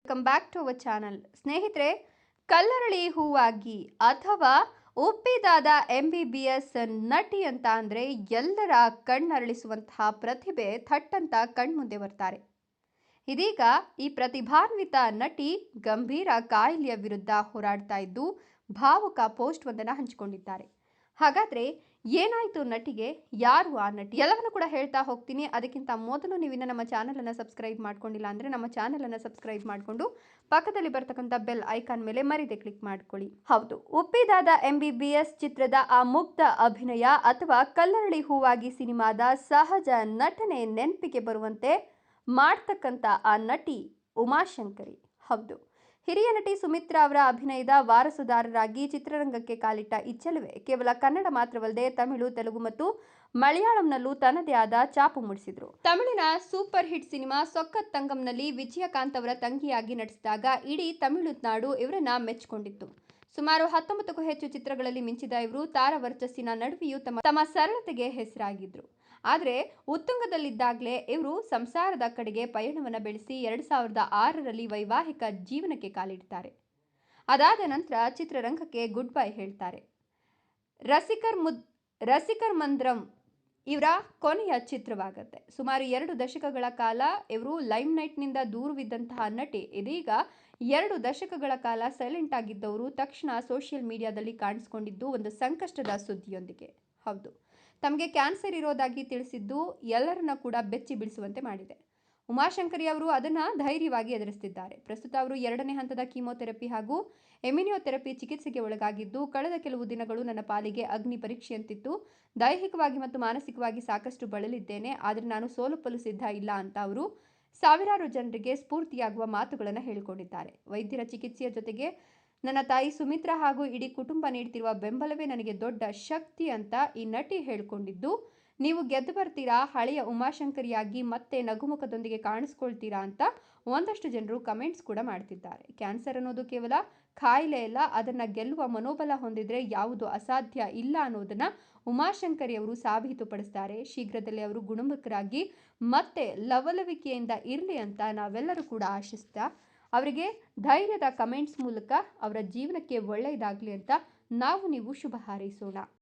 Welcome back to our channel. ಸ್ನೇಹಿತರೆ, ಕಲ್ಲರಳಿ ಹೂವಾಗಿ ಅಥವಾ ಉಪ್ಪಿದಾದ MBBS ನಟಿ ಅಂತ ಅಂದರೆ ಎಲ್ಲರ ಕಣ್ಣರಳಿಸುವಂತಹ ಪ್ರತಿಭೆ ಥಟ್ಟಂತ ಕಣ್ಮುಂದೆ ಬರ್ತಾರೆ. ಇದೀಗ ಈ ಪ್ರತಿಭಾನ್ವಿತ ನಟಿ ಗಂಭೀರ ಕಾಯಿಲೆಯ ವಿರುದ್ಧ ಹೋರಾಡ್ತಾ ಇದ್ದು ಭಾವುಕ ಪೋಸ್ಟ್ ಒಂದನ್ನು ಹಂಚಿಕೊಂಡಿದ್ದಾರೆ. ಹಾಗಾದ್ರೆ ಏನಾಯ್ತು ನಟಿಗೆ? ಯಾರು ಆ ನಟಿ? ಎಲ್ಲವನ್ನೂ ಕೂಡ ಹೇಳ್ತಾ ಹೋಗ್ತೀನಿ. ಅದಕ್ಕಿಂತ ಮೊದಲು ನೀವಿನ್ನ ನಮ್ಮ ಚಾನೆಲ್ ಅನ್ನು ಸಬ್ಸ್ಕ್ರೈಬ್ ಮಾಡ್ಕೊಂಡಿಲ್ಲ ಅಂದ್ರೆ ನಮ್ಮ ಚಾನೆಲ್ ಅನ್ನು ಸಬ್ಸ್ಕ್ರೈಬ್ ಮಾಡಿಕೊಂಡು ಪಕ್ಕದಲ್ಲಿ ಬರ್ತಕ್ಕಂಥ ಬೆಲ್ ಐಕಾನ್ ಮೇಲೆ ಮರಿದೆ ಕ್ಲಿಕ್ ಮಾಡ್ಕೊಳ್ಳಿ. ಹೌದು, ಉಪ್ಪಿದಾದ MBBS ಚಿತ್ರದ ಆ ಮುಗ್ಧ ಅಭಿನಯ ಅಥವಾ ಕಲ್ಲರಳಿ ಹೂವಾಗಿ ಸಿನಿಮಾದ ಸಹಜ ನಟನೆ ನೆನಪಿಗೆ ಬರುವಂತೆ ಮಾಡ್ತಕ್ಕಂಥ ಆ ನಟಿ ಉಮಾಶಂಕರಿ. ಹೌದು, ಹಿರಿಯ ನಟಿ ಸುಮಿತ್ರಾ ಅವರ ಅಭಿನಯದ ವಾರಸುದಾರರಾಗಿ ಚಿತ್ರರಂಗಕ್ಕೆ ಕಾಲಿಟ್ಟ ಈ ಚೆಲುವೆ ಕೇವಲ ಕನ್ನಡ ಮಾತ್ರವಲ್ಲದೆ ತಮಿಳು, ತೆಲುಗು ಮತ್ತು ಮಲಯಾಳಂನಲ್ಲೂ ತನ್ನದೇ ಆದ ಛಾಪು ಮೂಡಿಸಿದ್ರು. ತಮಿಳಿನ ಸೂಪರ್ ಹಿಟ್ ಸಿನಿಮಾ ಸೊಕ್ಕತ್ ತಂಗಂನಲ್ಲಿ ವಿಜಯಕಾಂತ್ ಅವರ ತಂಗಿಯಾಗಿ ನಟಿಸಿದಾಗ ಇಡೀ ತಮಿಳುನಾಡು ಇವರನ್ನ ಮೆಚ್ಚಿಕೊಂಡಿತ್ತು. ಸುಮಾರು 19ಕ್ಕೂ ಹೆಚ್ಚು ಚಿತ್ರಗಳಲ್ಲಿ ಮಿಂಚಿದ ಇವರು ತಾರವರ್ಚಸ್ಸಿನ ನಡುವೆಯೂ ತಮ್ಮ ಸರಳತೆಗೆ ಹೆಸರಾಗಿದ್ರು. ಆದರೆ ಉತ್ತುಂಗದಲ್ಲಿದ್ದಾಗಲೇ ಇವರು ಸಂಸಾರದ ಕಡೆಗೆ ಪಯಣವನ್ನು ಬೆಳೆಸಿ 2006ರಲ್ಲಿ ವೈವಾಹಿಕ ಜೀವನಕ್ಕೆ ಕಾಲಿಡ್ತಾರೆ. ಅದಾದ ನಂತರ ಚಿತ್ರರಂಗಕ್ಕೆ ಗುಡ್ ಬೈ ಹೇಳ್ತಾರೆ. ರಸಿಕರ್ ಮಂದ್ರಂ ಇವರ ಕೊನೆಯ ಚಿತ್ರವಾಗುತ್ತೆ. ಸುಮಾರು 2 ದಶಕಗಳ ಕಾಲ ಇವರು ಲೈಮ್ಲೈಟ್ನಿಂದ ದೂರವಿದ್ದಂತಹ ನಟಿ ಇದೀಗ 2 ದಶಕಗಳ ಕಾಲ ಸೈಲೆಂಟ್ ಆಗಿದ್ದವರು ತಕ್ಷಣ ಸೋಷಿಯಲ್ ಮೀಡಿಯಾದಲ್ಲಿ ಕಾಣಿಸಿಕೊಂಡಿದ್ದು ಒಂದು ಸಂಕಷ್ಟದ ಸುದ್ದಿಯೊಂದಿಗೆ. ಹೌದು, ತಮಗೆ ಕ್ಯಾನ್ಸರ್ ಇರೋದಾಗಿ ತಿಳಿಸಿದ್ದು ಎಲ್ಲರನ್ನ ಕೂಡ ಬೆಚ್ಚಿ ಬೀಳಿಸುವಂತೆ ಮಾಡಿದೆ. ಉಮಾಶಂಕರಿ ಅವರು ಅದನ್ನು ಧೈರ್ಯವಾಗಿ ಎದುರಿಸುತ್ತಿದ್ದಾರೆ. ಪ್ರಸ್ತುತ ಅವರು 2ನೇ ಹಂತದ ಕೀಮೋಥೆರಪಿ ಹಾಗೂ ಎಮ್ಯುನೋಥೆರಪಿ ಚಿಕಿತ್ಸೆಗೆ ಒಳಗಾಗಿದ್ದು, ಕಳೆದ ಕೆಲವು ದಿನಗಳು ನನ್ನ ಪಾಲಿಗೆ ಅಗ್ನಿ ಪರೀಕ್ಷೆಯಂತಿತ್ತು. ದೈಹಿಕವಾಗಿ ಮತ್ತು ಮಾನಸಿಕವಾಗಿ ಸಾಕಷ್ಟು ಬಳಲಿದ್ದೇನೆ. ಆದರೆ ನಾನು ಸೋಲುಪ್ಪಲು ಸಿದ್ಧ ಇಲ್ಲ ಅಂತ ಅವರು ಸಾವಿರಾರು ಜನರಿಗೆ ಸ್ಫೂರ್ತಿಯಾಗುವ ಮಾತುಗಳನ್ನು ಹೇಳಿಕೊಂಡಿದ್ದಾರೆ. ವೈದ್ಯರ ಚಿಕಿತ್ಸೆಯ ಜೊತೆಗೆ ನನ್ನ ತಾಯಿ ಸುಮಿತ್ರಾ ಹಾಗೂ ಇಡೀ ಕುಟುಂಬ ನೀಡ್ತಿರುವ ಬೆಂಬಲವೇ ನನಗೆ ದೊಡ್ಡ ಶಕ್ತಿ ಅಂತ ಈ ನಟಿ ಹೇಳಿಕೊಂಡಿದ್ದು, ನೀವು ಗೆದ್ದು ಬರ್ತೀರಾ, ಹಳೆಯ ಉಮಾಶಂಕರಿಯಾಗಿ ಮತ್ತೆ ನಗುಮುಖದೊಂದಿಗೆ ಕಾಣಿಸ್ಕೊಳ್ತೀರಾ ಅಂತ ಒಂದಷ್ಟು ಜನರು ಕಮೆಂಟ್ಸ್ ಕೂಡ ಮಾಡ್ತಿದ್ದಾರೆ. ಕ್ಯಾನ್ಸರ್ ಅನ್ನೋದು ಕೇವಲ ಕಾಯಿಲೆ ಅಲ್ಲ, ಅದನ್ನ ಗೆಲ್ಲುವ ಮನೋಬಲ ಹೊಂದಿದ್ರೆ ಯಾವುದು ಅಸಾಧ್ಯ ಇಲ್ಲ ಅನ್ನೋದನ್ನ ಉಮಾಶಂಕರಿ ಅವರು ಸಾಬೀತುಪಡಿಸ್ತಾರೆ. ಶೀಘ್ರದಲ್ಲೇ ಅವರು ಗುಣಮುಖರಾಗಿ ಮತ್ತೆ ಲವಲವಿಕೆಯಿಂದ ಇರಲಿ ಅಂತ ನಾವೆಲ್ಲರೂ ಕೂಡ ಆಶಿಸ್ತಾ ಅವರಿಗೆ ಧೈರ್ಯದ ಕಮೆಂಟ್ಸ್ ಮೂಲಕ ಅವರ ಜೀವನಕ್ಕೆ ಒಳ್ಳೆಯದಾಗಲಿ ಅಂತ ನಾವು ನೀವು ಶುಭ ಹಾರೈಸೋಣ.